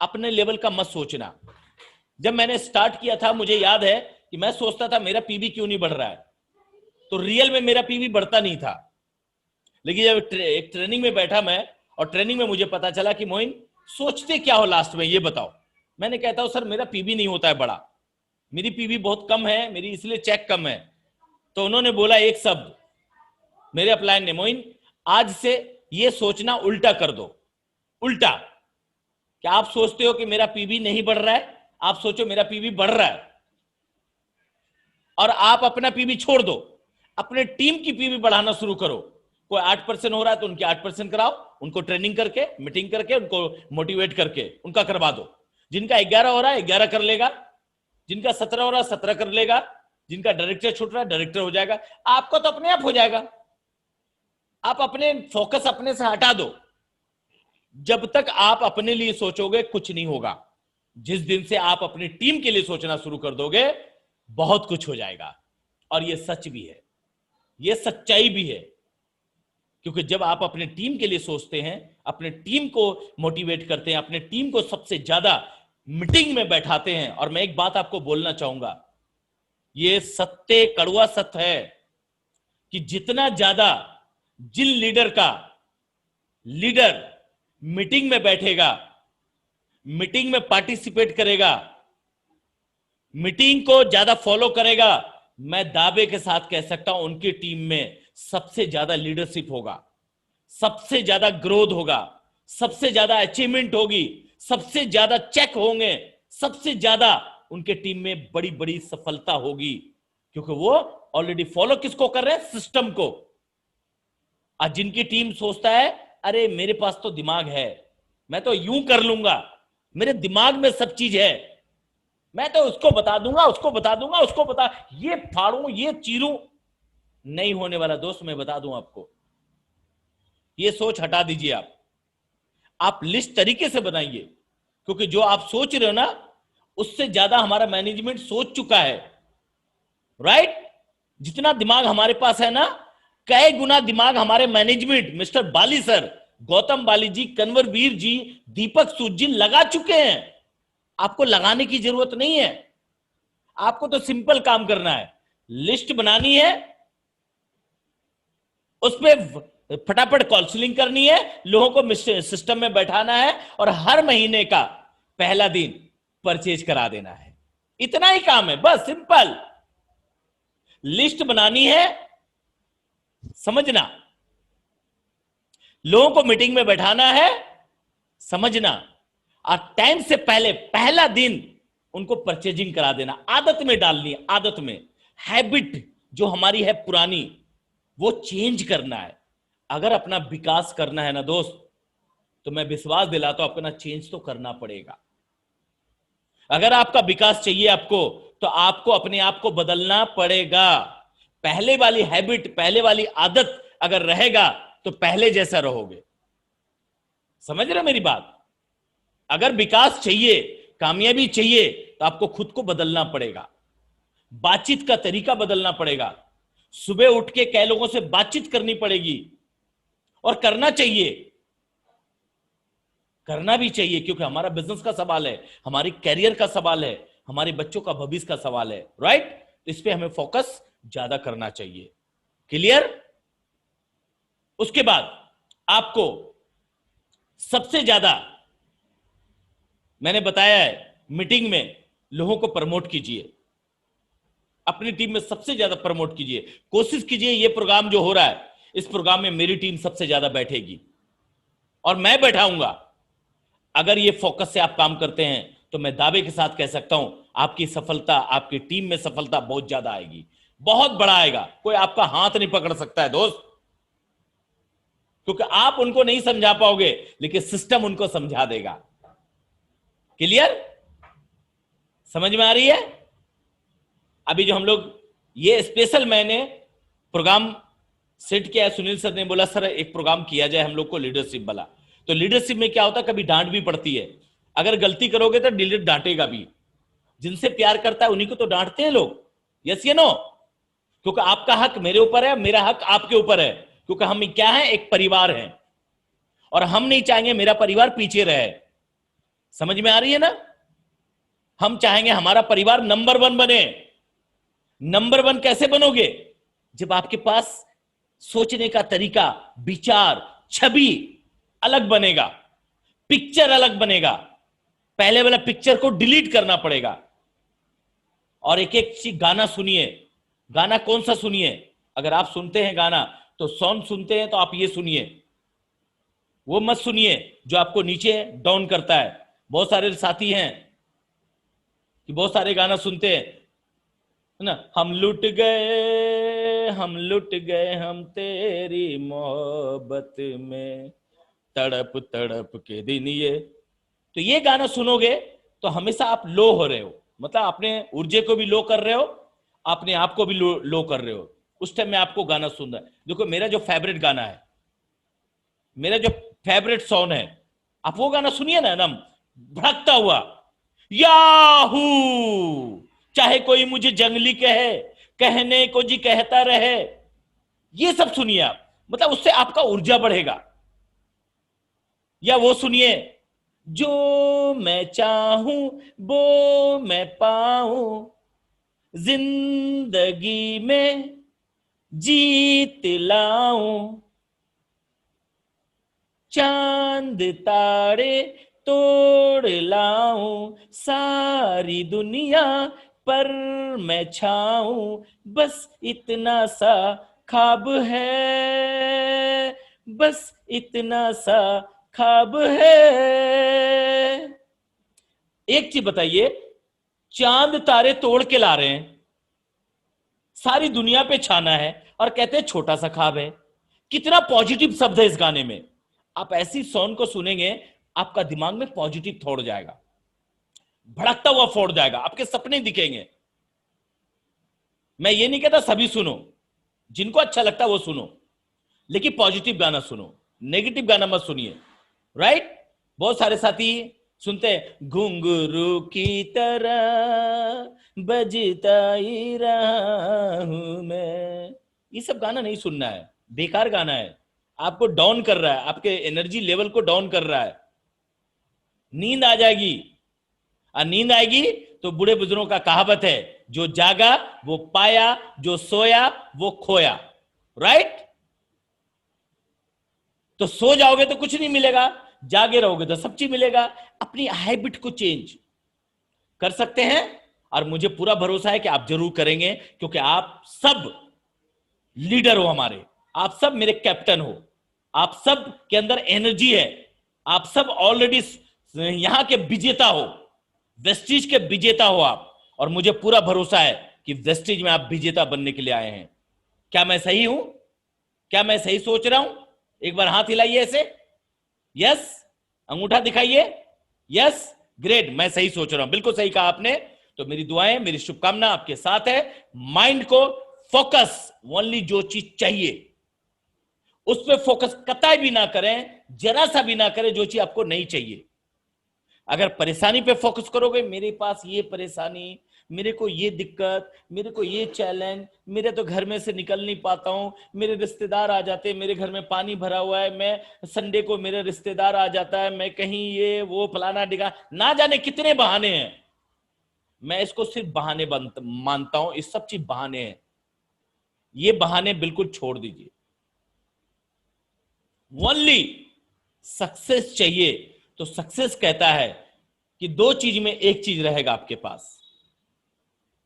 अपने लेवल का मत सोचना। जब मैंने स्टार्ट किया था, मुझे याद है कि मैं सोचता था मेरा पीवी क्यों नहीं बढ़ रहा है, तो रियल में मेरा पीवी बढ़ता नहीं था। लेकिन जब एक ट्रेनिंग में बैठा मैं, और ट्रेनिंग में मुझे पता चला कि मोइन सोचते क्या हो लास्ट में ये बताओ। मैंने कहता हूं सर मेरा पीवी नहीं होता है बड़ा, मेरी पीवी बहुत कम है, मेरी इसलिए चेक कम है। तो उन्होंने बोला एक शब्द मेरे अपलाइन ने, मोइन आज से ये सोचना उल्टा कर दो। उल्टा क्या आप सोचते हो कि मेरा पीवी नहीं बढ़ रहा है, आप सोचो मेरा पीवी बढ़ रहा है, और आप अपना पीवी छोड़ दो, अपने टीम की पीवी बढ़ाना शुरू करो। कोई 8% हो रहा है तो उनके 8% कराओ, उनको ट्रेनिंग करके, मीटिंग करके, उनको मोटिवेट करके उनका करवा दो। जिनका 11 हो रहा है 11 कर लेगा, जिनका 17 हो रहा है 17 कर लेगा, जिनका डायरेक्टर छूट रहा है डायरेक्टर हो जाएगा। आपका तो अपने आप हो जाएगा। आप अपने फोकस अपने से हटा दो। जब तक आप अपने लिए सोचोगे कुछ नहीं होगा। जिस दिन से आप अपनी टीम के लिए सोचना शुरू कर दोगे, बहुत कुछ हो जाएगा। और यह सच भी है, यह सच्चाई भी है। क्योंकि जब आप अपने टीम के लिए सोचते हैं, अपने टीम को मोटिवेट करते हैं, अपने टीम को सबसे ज्यादा मीटिंग में बैठाते हैं। और मैं एक बात आपको बोलना चाहूंगा, यह सत्य, कड़वा सत्य है कि जितना ज्यादा जिन लीडर मीटिंग में बैठेगा, मीटिंग में पार्टिसिपेट करेगा, मीटिंग को ज्यादा फॉलो करेगा, मैं दावे के साथ कह सकता हूं उनकी टीम में सबसे ज्यादा लीडरशिप होगा, सबसे ज्यादा ग्रोथ होगा, सबसे ज्यादा अचीवमेंट होगी, सबसे ज्यादा चेक होंगे, सबसे ज्यादा उनके टीम में बड़ी बड़ी सफलता होगी। क्योंकि वो ऑलरेडी फॉलो किसको कर रहे हैं? सिस्टम को। आज जिनकी टीम सोचता है अरे मेरे पास तो दिमाग है, मैं तो यूं कर लूंगा, मेरे दिमाग में सब चीज है, मैं तो उसको बता दूंगा, उसको बता दूंगा, उसको बता, ये फाड़ू, ये चीरूं, नहीं होने वाला दोस्त। मैं बता दूं आपको, ये सोच हटा दीजिए। आप लिस्ट तरीके से बनाइए, क्योंकि जो आप सोच रहे हो ना, उससे ज्यादा हमारा मैनेजमेंट सोच चुका है। राइट? जितना दिमाग हमारे पास है ना, कई गुना दिमाग हमारे मैनेजमेंट, मिस्टर बाली सर, गौतम बाली जी, कन्वरवीर जी, दीपक सूद जी लगा चुके हैं। आपको लगाने की जरूरत नहीं है। आपको तो सिंपल काम करना है, लिस्ट बनानी है, उसमें फटाफट काउंसलिंग करनी है, लोगों को सिस्टम में बैठाना है, और हर महीने का पहला दिन परचेज करा देना है। इतना ही काम है, बस सिंपल। लिस्ट बनानी है, समझना, लोगों को मीटिंग में बैठाना है, समझना, और टाइम से पहले पहला दिन उनको परचेजिंग करा देना। आदत में डालनी है, आदत में, हैबिट जो हमारी है पुरानी, वो चेंज करना है। अगर अपना विकास करना है ना दोस्त, तो मैं विश्वास दिलाता हूं अपना चेंज तो करना पड़ेगा। अगर आपका विकास चाहिए आपको, तो आपको अपने आप को बदलना पड़ेगा। पहले वाली हैबिट, पहले वाली आदत अगर रहेगा तो पहले जैसा रहोगे। समझ रहे मेरी बात? अगर विकास चाहिए, कामयाबी चाहिए, तो आपको खुद को बदलना पड़ेगा। बातचीत का तरीका बदलना पड़ेगा। सुबह उठ के कई लोगों से बातचीत करनी पड़ेगी, और करना चाहिए, करना भी चाहिए, क्योंकि हमारा बिजनेस का सवाल है, हमारी कैरियर का सवाल है, हमारे बच्चों का भविष्य का सवाल है। राइट? तो इस पे हमें फोकस ज्यादा करना चाहिए। क्लियर? उसके बाद आपको सबसे ज्यादा मैंने बताया है, मीटिंग में लोगों को प्रमोट कीजिए, अपनी टीम में सबसे ज्यादा प्रमोट कीजिए। कोशिश कीजिए ये प्रोग्राम जो हो रहा है, इस प्रोग्राम में मेरी टीम सबसे ज्यादा बैठेगी और मैं बैठाऊंगा। अगर ये फोकस से आप काम करते हैं तो मैं दावे के साथ कह सकता हूं आपकी सफलता, आपकी टीम में सफलता बहुत ज्यादा आएगी, बहुत बड़ा आएगा। कोई आपका हाथ नहीं पकड़ सकता है दोस्त, क्योंकि आप उनको नहीं समझा पाओगे, लेकिन सिस्टम उनको समझा देगा। क्लियर? समझ में आ रही है? अभी जो हम लोग ये स्पेशल मैंने प्रोग्राम सेट किया है, सुनील सर ने बोला सर एक प्रोग्राम किया जाए हम लोग को लीडरशिप वाला। तो लीडरशिप में क्या होता है, कभी डांट भी पड़ती है। अगर गलती करोगे तो लीडर डांटेगा भी। जिनसे प्यार करता है उन्हीं को तो डांटते हैं लोग। यस या नो? क्योंकि आपका हक मेरे ऊपर है, मेरा हक आपके ऊपर है, क्योंकि हम क्या हैं, एक परिवार हैं, और हम नहीं चाहेंगे मेरा परिवार पीछे रहे। समझ में आ रही है ना? हम चाहेंगे हमारा परिवार नंबर 1 बने। नंबर 1 कैसे बनोगे? जब आपके पास सोचने का तरीका, विचार, छवि अलग बनेगा, पिक्चर अलग बनेगा। पहले वाला पिक्चर को डिलीट करना पड़ेगा। और एक एक चीज, गाना सुनिए। गाना कौन सा सुनिए? अगर आप सुनते हैं गाना, तो सॉन्ग सुनते हैं तो आप ये सुनिए, वो मत सुनिए जो आपको नीचे डाउन करता है। बहुत सारे साथी हैं कि बहुत सारे गाना सुनते हैं, है ना, हम लुट गए, हम लुट गए, हम तेरी मोहब्बत में, तड़प तड़प के दिन ये। तो ये गाना सुनोगे तो हमेशा आप लो हो रहे हो, मतलब अपने ऊर्जा को भी लो कर रहे हो, अपने आप को भी लो कर रहे हो। उस टाइम में आपको गाना सुनना है। देखो मेरा जो फेवरेट गाना है, मेरा जो फेवरेट सॉन्ग है, आप वो गाना सुनिए ना, एकदम भड़कता हुआ, याहू, चाहे कोई मुझे जंगली कहे, कहने को जी कहता रहे। ये सब सुनिए आप, मतलब उससे आपका ऊर्जा बढ़ेगा। या वो सुनिए, जो मैं चाहूं वो मैं पाऊं, जिंदगी में जीत लाऊं, चांद तारे तोड़ लाऊं, सारी दुनिया पर मैं छाऊं, बस इतना सा ख्वाब है, बस इतना सा ख्वाब है। एक चीज बताइए, चांद तारे तोड़ के ला रहे हैं, सारी दुनिया पे छाना है, और कहते हैं छोटा सा ख्वाब है। कितना पॉजिटिव शब्द है इस गाने में। आप ऐसी सॉन्ग को सुनेंगे, आपका दिमाग में पॉजिटिव थॉट जाएगा, भड़कता हुआ फोड़ जाएगा, आपके सपने दिखेंगे। मैं ये नहीं कहता सभी सुनो, जिनको अच्छा लगता है वो सुनो, लेकिन पॉजिटिव गाना सुनो, नेगेटिव गाना मत सुनिए। राइट? बहुत सारे साथी सुनते हैं, घुंघरू की तरह बजता ही रहा हूं मैं। ये सब गाना नहीं सुनना है, बेकार गाना है, आपको डाउन कर रहा है, आपके एनर्जी लेवल को डाउन कर रहा है। नींद आ जाएगी, और नींद आएगी तो बूढ़े बुजुर्गों का कहावत है, जो जागा वो पाया, जो सोया वो खोया। राइट? तो सो जाओगे तो कुछ नहीं मिलेगा, जागे रहोगे तो सब चीज मिलेगा। अपनी हैबिट को चेंज कर सकते हैं, और मुझे पूरा भरोसा है कि आप जरूर करेंगे, क्योंकि आप सब लीडर हो हमारे, आप सब मेरे कैप्टन हो, आप सब के अंदर एनर्जी है, आप सब ऑलरेडी यहां के विजेता हो, वेस्टिज के विजेता हो आप। और मुझे पूरा भरोसा है कि वेस्टिज में आप विजेता बनने के लिए आए हैं। क्या मैं सही हूं? क्या मैं सही सोच रहा हूं? एक बार हाथ हिलाइए ऐसे, यस, अंगूठा दिखाइए, यस, ग्रेट, मैं सही सोच रहा हूं, बिल्कुल सही कहा आपने। तो मेरी दुआएं, मेरी शुभकामना आपके साथ है। माइंड को फोकस, ओनली जो चीज चाहिए उस पर फोकस कतई भी ना करें, जरा सा भी ना करें जो चीज आपको नहीं चाहिए। अगर परेशानी पे फोकस करोगे, मेरे पास ये परेशानी, मेरे को ये दिक्कत, मेरे को ये चैलेंज, मेरे तो घर में से निकल नहीं पाता हूं, मेरे रिश्तेदार आ जाते हैं, मेरे घर में पानी भरा हुआ है, मैं संडे को मेरे रिश्तेदार आ जाता है, मैं कहीं ये वो फलाना डिगा, ना जाने कितने बहाने हैं। मैं इसको सिर्फ बहाने मानता हूं, इस सब चीज बहाने हैं। ये बहाने बिल्कुल छोड़ दीजिए। ओनली सक्सेस चाहिए, तो सक्सेस कहता है कि दो चीज में एक चीज रहेगा आपके पास।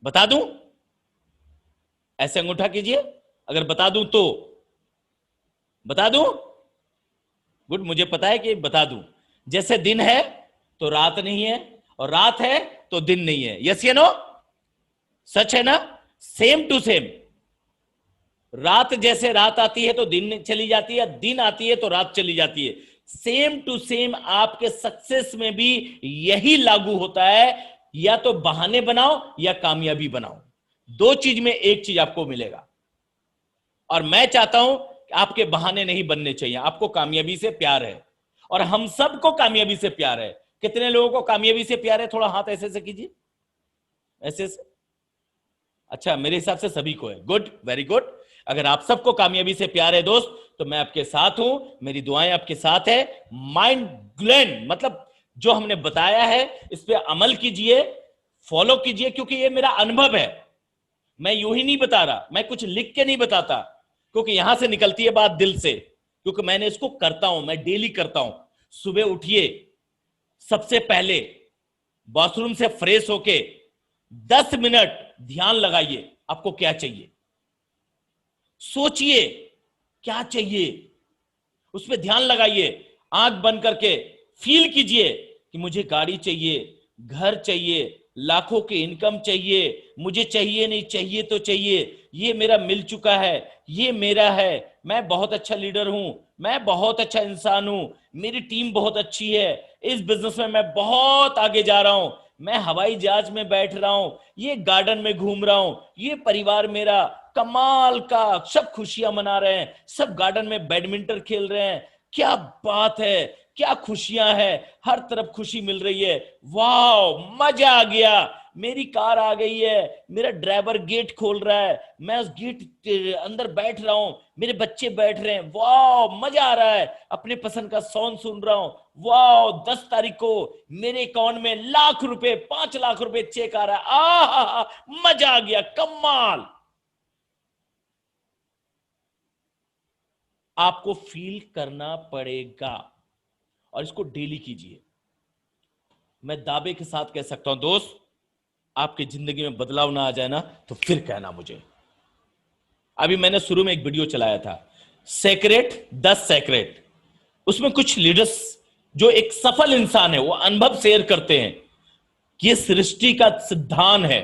बता दूं? ऐसे अंगूठा कीजिए, अगर बता दूं तो बता दूं? गुड, मुझे पता है कि बता दूं। जैसे दिन है तो रात नहीं है, और रात है तो दिन नहीं है। यस या नो? सच है ना? Same to same. रात जैसे रात आती है तो दिन चली जाती है, दिन आती है तो रात चली जाती है। सेम टू सेम आपके सक्सेस में भी यही लागू होता है। या तो बहाने बनाओ या कामयाबी बनाओ, दो चीज में एक चीज आपको मिलेगा। और मैं चाहता हूं कि आपके बहाने नहीं बनने चाहिए, आपको कामयाबी से प्यार है, और हम सबको कामयाबी से प्यार है। कितने लोगों को कामयाबी से प्यार है? थोड़ा हाथ ऐसे से कीजिए, ऐसे से। अच्छा, मेरे हिसाब से सभी को है। Good, very good. अगर आप सबको कामयाबी से प्यार है दोस्त, तो मैं आपके साथ हूं, मेरी दुआएं आपके साथ है। माइंड ग्लैंड मतलब जो हमने बताया है इस पे अमल कीजिए, फॉलो कीजिए, क्योंकि ये मेरा अनुभव है। मैं यूं ही नहीं बता रहा, मैं कुछ लिख के नहीं बताता, क्योंकि यहां से निकलती है बात दिल से, क्योंकि मैंने इसको करता हूं, मैं डेली करता हूं। सुबह उठिए, सबसे पहले बाथरूम से फ्रेश होके 10 मिनट ध्यान लगाइए। आपको क्या चाहिए सोचिए, क्या चाहिए उस पर ध्यान लगाइए। आंख बंद करके फील कीजिए कि मुझे गाड़ी चाहिए, घर चाहिए, लाखों की इनकम चाहिए, मुझे चाहिए नहीं चाहिए तो चाहिए, ये मेरा मिल चुका है, ये मेरा है, मैं बहुत अच्छा लीडर हूं, मैं बहुत अच्छा इंसान हूं, मेरी टीम बहुत अच्छी है, इस बिजनेस में मैं बहुत आगे जा रहा हूं, मैं हवाई जहाज में बैठ रहा हूं, ये गार्डन में घूम रहा हूं, ये परिवार मेरा कमाल का, सब खुशियां मना रहे हैं, सब गार्डन में बैडमिंटन खेल रहे हैं, क्या बात है, क्या खुशियां हैं, हर तरफ खुशी मिल रही है, वाह मजा आ गया, मेरी कार आ गई है, मेरा ड्राइवर गेट खोल रहा है, मैं उस गेट के अंदर बैठ रहा हूं, मेरे बच्चे बैठ रहे हैं, वाह मजा आ रहा है, अपने पसंद का सॉन्ग सुन रहा हूं, वाह 10 तारीख को मेरे अकाउंट में लाख रुपए, 5 लाख रुपए चेक आ रहा है, आ मजा आ गया, कमाल। आपको फील करना पड़ेगा और इसको डेली कीजिए। मैं दावे के साथ कह सकता हूं दोस्त, आपकी जिंदगी में बदलाव ना आ जाए ना, तो फिर कहना मुझे। अभी मैंने शुरू में एक वीडियो चलाया था, सेक्रेट 10 सेक्रेट। उसमें कुछ लीडर्स जो एक सफल इंसान है वो अनुभव शेयर करते हैं कि ये सृष्टि का सिद्धांत है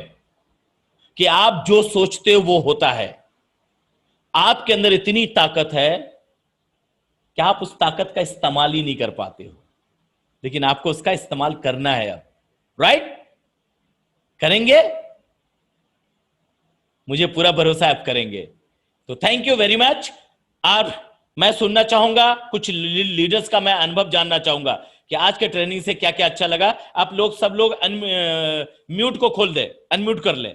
कि आप जो सोचते हो वो होता है। आपके अंदर इतनी ताकत है कि आप उस ताकत का इस्तेमाल ही नहीं कर पाते हो, लेकिन आपको उसका इस्तेमाल करना है अब। राइट? करेंगे? मुझे पूरा भरोसा है आप करेंगे। तो थैंक यू वेरी मच। आप, मैं सुनना चाहूंगा कुछ लीडर्स का, मैं अनुभव जानना चाहूंगा कि आज के ट्रेनिंग से क्या क्या अच्छा लगा। आप लोग सब लोग म्यूट को खोल दे, अनम्यूट कर ले,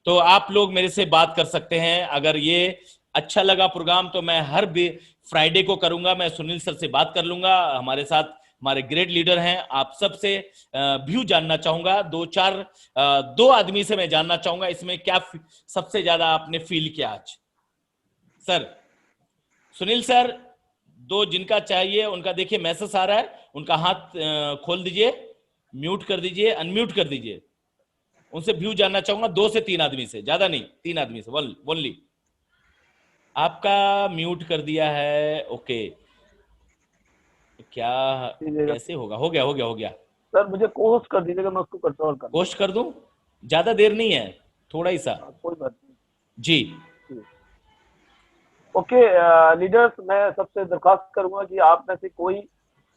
तो आप लोग मेरे से बात कर सकते हैं। अगर ये अच्छा लगा प्रोग्राम तो मैं हर फ्राइडे को करूंगा, मैं सुनील सर से बात कर लूंगा, हमारे साथ हमारे ग्रेट लीडर हैं। आप सबसे व्यू जानना चाहूंगा, दो आदमी से मैं जानना चाहूंगा इसमें क्या सबसे ज्यादा आपने फील किया आज। सर, सुनील सर, दो जिनका चाहिए उनका देखिए मैसेज आ रहा है, उनका हाथ खोल दीजिए, म्यूट कर दीजिए, अनम्यूट कर दीजिए। उनसे व्यू जानना चाहूंगा, 2 से 3 आदमी से, ज्यादा नहीं, 3 आदमी से ओनली। आपका म्यूट कर दिया है, ओके। क्या कैसे होगा? हो गया हो गया हो गया। सर मुझे कोस्ट कर दीजिएगा, मैं उसको कंट्रोल कर लूंगा। पोस्ट कर दूं? ज्यादा देर नहीं है, थोड़ा ही सा। कोई बात नहीं जी। ओके लीडर्स, मैं सबसे दरख्वास्त करूंगा कि आप में से कोई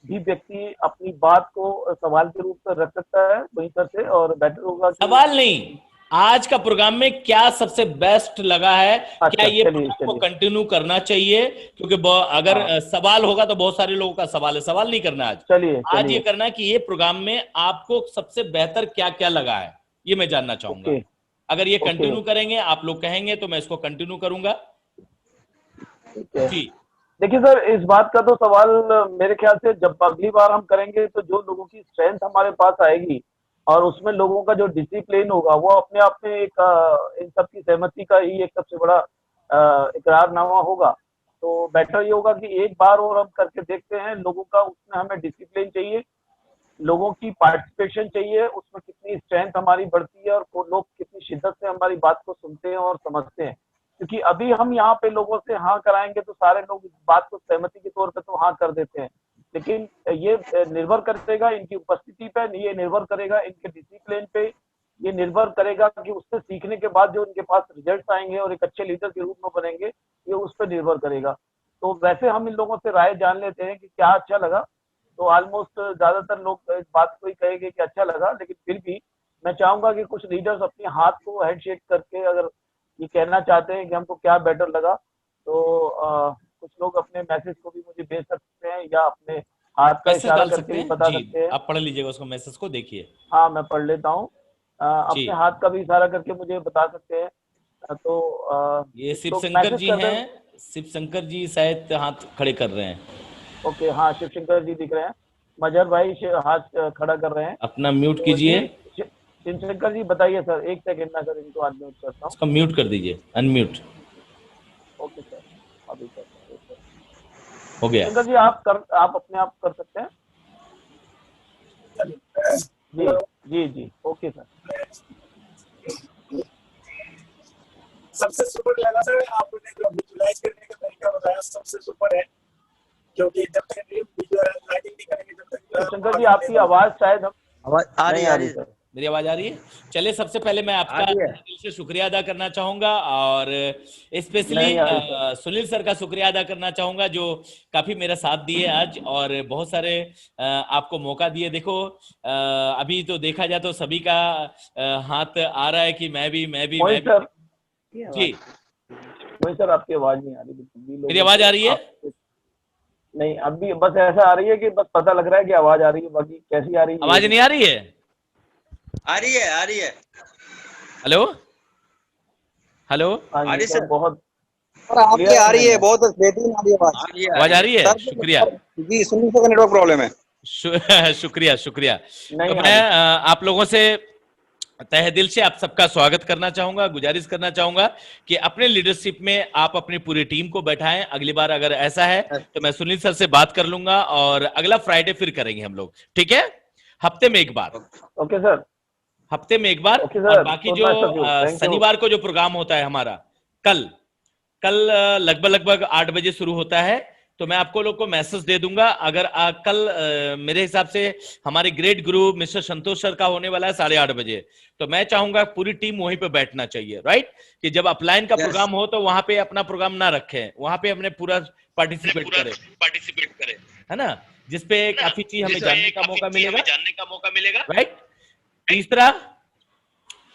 भी व्यक्ति अपनी बात को सवाल के रूप में रख सकता है वहीं पर से, और बेटर होगा कि सवाल नहीं, आज का प्रोग्राम में क्या सबसे बेस्ट लगा है, क्या ये प्रोग्राम को कंटिन्यू करना चाहिए, क्योंकि अगर सवाल होगा तो बहुत सारे लोगों का सवाल है, सवाल नहीं करना आज। चलिए आज ये करना है कि ये प्रोग्राम में आपको सबसे बेहतर क्या क्या लगा है, ये मैं जानना चाहूंगा। अगर ये कंटिन्यू करेंगे, आप लोग कहेंगे तो मैं इसको कंटिन्यू करूंगा। जी। देखिए सर, इस बात का तो सवाल मेरे ख्याल से जब अगली बार हम करेंगे तो जो लोगों की स्ट्रेंथ हमारे पास आएगी और उसमें लोगों का जो डिसिप्लिन होगा वो अपने आप में एक इन सब की सहमति का ही एक सबसे बड़ा इकरारनामा होगा। तो बेटर ये होगा कि एक बार और हम करके देखते हैं लोगों का, उसमें हमें डिसिप्लिन चाहिए, लोगों की पार्टिसिपेशन चाहिए, उसमें कितनी स्ट्रेंथ हमारी बढ़ती है और लोग कितनी शिद्दत से हमारी बात को सुनते हैं और समझते हैं। क्योंकि अभी हम यहाँ पे लोगों से हाँ कराएंगे तो सारे लोग इस बात को सहमति के तौर पे तो हाँ कर देते हैं, लेकिन ये निर्भर करेगा इनकी उपस्थिति पे, ये निर्भर करेगा इनके डिसिप्लिन पे, ये निर्भर करेगा कि उससे सीखने के बाद जो इनके पास रिजल्ट आएंगे और एक अच्छे लीडर के रूप में बनेंगे, ये उस पर निर्भर करेगा। तो वैसे हम इन लोगों से राय जान लेते हैं कि क्या अच्छा लगा। तो ऑलमोस्ट ज्यादातर लोग इस बात को ही कहेंगे कि अच्छा लगा, लेकिन फिर भी मैं चाहूंगा कि कुछ लीडर्स अपने हाथ को हैंडशेक करके अगर ये कहना चाहते हैं कि हमको क्या बेटर लगा, तो कुछ लोग अपने मैसेज को भी मुझे भेज सकते हैं या अपने हाथ का इशारा करके भी बता सकते हैं। आप पढ़ लीजिएगा उसको, मैसेज को देखिए। हाँ मैं पढ़ लेता हूँ। अपने जी, हाथ का भी इशारा करके मुझे बता सकते हैं। ये शिव तो शंकर मैसेज जी कर दें। हैं। शिव शंकर जी शायद हाथ खड़े कर रहे हैं। ओके, हाँ, शिवशंकर जी दिख रहे हैं। मजहर भाई हाथ खड़ा कर रहे हैं। अपना म्यूट तो कीजिए। जी, शिवशंकर जी बताइए सर, एक सेकंड में सर इनको अनम्यूट करता हूँ। इसको म्यूट कर दीजिए, अनम्यूट। ओके सर, अभी करता हूँ, एक सेकंड। हो गया। शिवशंकर जी आप अपने आप कर सकते हैं। जी जी जी, ओके सर। सबसे सुपर लगा सर आपने जो विजुलाइज करने का तरीका बताया, सबसे सुपर है। क्योंकि जब तक विजुलाइजिंग नहीं करेंगे तब शिवशंकर जी तक आपकी आवाज शायद हम आवाज आ रही नहीं है, आ आ रही रही है, सर। मेरी आवाज आ रही है? चलिए, सबसे पहले मैं आ आपका रही है। दिल से शुक्रिया अदा करना चाहूंगा, और स्पेशली नहीं आ रही सर। सुनील सर का शुक्रिया अदा करना चाहूंगा, जो काफी मेरा साथ दिए आज और बहुत सारे आपको मौका दिए। देखो, अभी तो देखा जाए तो सभी का हाथ आ रहा है कि मैं भी मैं भी मैं मोहित भी। सर, जी, मोहित सर आपकी आवाज नहीं आ रही बिल्कुल भी मेरी लोगों आवाज से। आ रही है? आप नहीं, अब भी बस ऐसा आ रही है कि बस पता लग रहा है कि आवाज आ रही है, बाकी कैसी आ रही है ये आवाज नहीं नहीं आ रही है? आ रही है, आ रही है, हेलो, हेलो, हाँ आ जी रही सर, सर। बहुत और आपकी क्लियर आ रही सुने है, में। बहुत बेहतरीन आ रही है आवाज। आ रही है, आ आवाज रही आ है। रही है? शुक्रिया। जी, सुनील सर का नेटवर्क प्रॉब्लम है। शुक्रिया शुक्रिया। तो नहीं आ मैं रही सर। आप लोगों से तहे दिल से आप सबका स्वागत करना चाहूंगा, गुजारिश करना चाहूंगा कि अपने लीडरशिप में आप अपनी पूरी टीम को बैठाएं। अगली बार अगर ऐसा है तो मैं सुनील सर से बात कर लूंगा, और अगला फ्राइडे फिर करेंगे हम लोग, ठीक है? हफ्ते में एक बार, ओके सर। हफ्ते में एक बार। ओके और सर, बाकी सो जो nice of you, thank you. शनिवार को जो प्रोग्राम होता है हमारा, कल कल लगभग लगभग 8 बजे शुरू होता है। तो मैं आपको लोग को मैसेज दे दूंगा। अगर कल मेरे हिसाब से हमारे ग्रेट गुरु मिस्टर संतोष सर का होने वाला है 8:30 बजे, तो मैं चाहूंगा पूरी टीम वहीं पे बैठना चाहिए, राइट? कि जब अपलाइन का Yes. प्रोग्राम हो तो वहां पे अपना प्रोग्राम ना रखें, वहां पे अपने पूरा पार्टिसिपेट करें, है ना? जिसपे काफी चीज हमें जानने का मौका मिलेगा, राइट? तीसरा,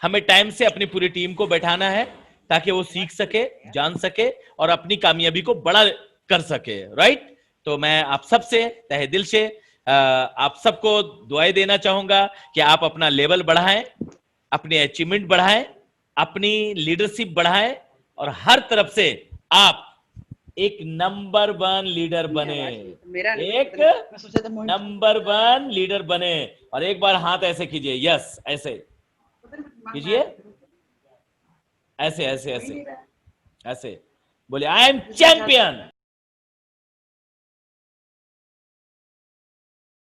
हमें टाइम से अपनी पूरी टीम को बैठाना है ताकि वो सीख सके, जान सके और अपनी कामयाबी को बड़ा कर सके, राइट? तो मैं आप सबसे तहे दिल से आप सबको दुआएं देना चाहूंगा कि आप अपना लेवल बढ़ाएं, अपनी अचीवमेंट बढ़ाएं, अपनी लीडरशिप बढ़ाएं, और हर तरफ से आप एक नंबर 1 लीडर बने, एक नंबर 1 लीडर बने। और एक बार हाथ ऐसे कीजिए, यस, ऐसे कीजिए, ऐसे ऐसे ऐसे ऐसे बोले, आई एम चैंपियन।